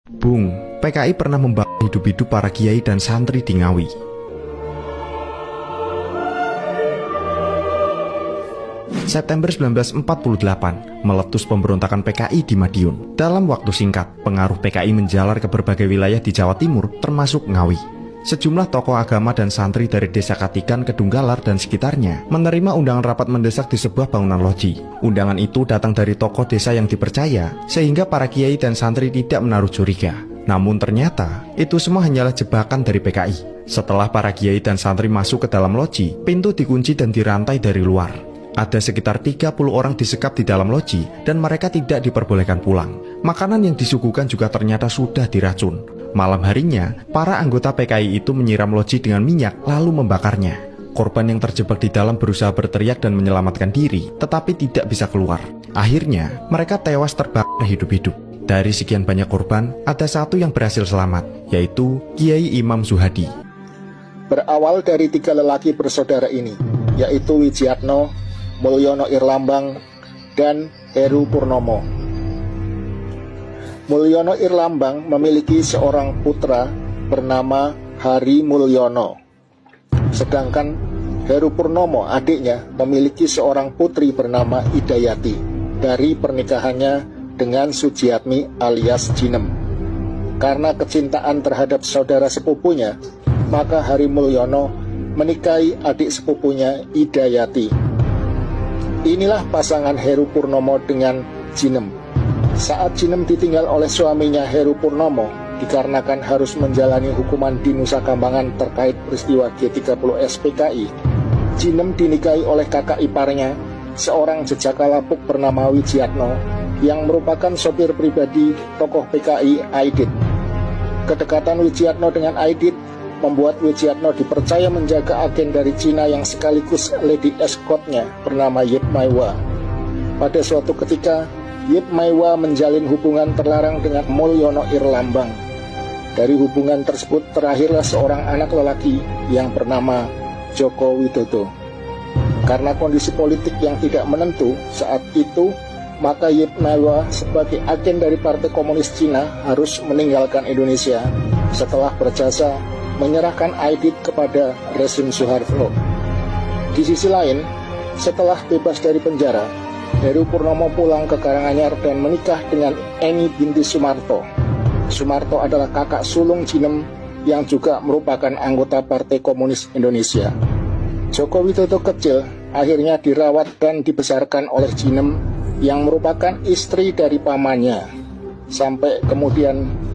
Bung, PKI pernah membakar hidup-hidup para kiai dan santri di Ngawi. September 1948, meletus pemberontakan PKI di Madiun. Dalam waktu singkat, pengaruh PKI menjalar ke berbagai wilayah di Jawa Timur, termasuk Ngawi. Sejumlah tokoh agama dan santri dari desa Katikan, Kedunggalar, dan sekitarnya menerima undangan rapat mendesak di sebuah bangunan loji. Undangan itu datang dari tokoh desa yang dipercaya, sehingga para kiai dan santri tidak menaruh curiga. Namun ternyata, itu semua hanyalah jebakan dari PKI. Setelah para kiai dan santri masuk ke dalam loji, pintu dikunci dan dirantai dari luar. Ada sekitar 30 orang disekap di dalam loji, dan mereka tidak diperbolehkan pulang. Makanan yang disuguhkan juga ternyata sudah diracun. Malam harinya, para anggota PKI itu menyiram loji dengan minyak lalu membakarnya. Korban yang terjebak di dalam berusaha berteriak dan menyelamatkan diri, tetapi tidak bisa keluar. Akhirnya, mereka tewas terbakar hidup-hidup. Dari sekian banyak korban, ada satu yang berhasil selamat, yaitu Kiai Imam Zuhadi. Berawal dari 3 lelaki bersaudara ini, yaitu Wijiatno, Mulyono Irlambang, dan Heru Purnomo. Mulyono Irlambang memiliki seorang putra bernama Hari Mulyono. Sedangkan Heru Purnomo, adiknya, memiliki seorang putri bernama Idayati dari pernikahannya dengan Sujiatmi alias Jinem. Karena kecintaan terhadap saudara sepupunya, maka Hari Mulyono menikahi adik sepupunya Idayati. Inilah pasangan Heru Purnomo dengan Jinem. Saat Jinem ditinggal oleh suaminya Heru Purnomo, dikarenakan harus menjalani hukuman di Nusa Kambangan terkait peristiwa G30S PKI, Jinem dinikahi oleh kakak iparnya, seorang jejaka lapuk bernama Wijiatno, yang merupakan sopir pribadi tokoh PKI Aidit. Kedekatan Wijiatno dengan Aidit membuat Wijiatno dipercaya menjaga agen dari Cina yang sekaligus lady escortnya bernama Yip Maiwa. Pada suatu ketika, Yip Maiwa menjalin hubungan terlarang dengan Mulyono Irlambang. Dari hubungan tersebut terlahirlah seorang anak lelaki yang bernama Joko Widodo. Karena kondisi politik yang tidak menentu saat itu, maka Yip Maiwa sebagai agen dari Partai Komunis Cina harus meninggalkan Indonesia setelah berjasa menyerahkan Aidit kepada rezim Soeharto. Di sisi lain, setelah bebas dari penjara, Heru Purnomo pulang ke Karanganyar dan menikah dengan Eni binti Sumarto. Sumarto adalah kakak sulung Jinem yang juga merupakan anggota Partai Komunis Indonesia. Joko Widodo kecil akhirnya dirawat dan dibesarkan oleh Jinem yang merupakan istri dari pamannya. Sampai kemudian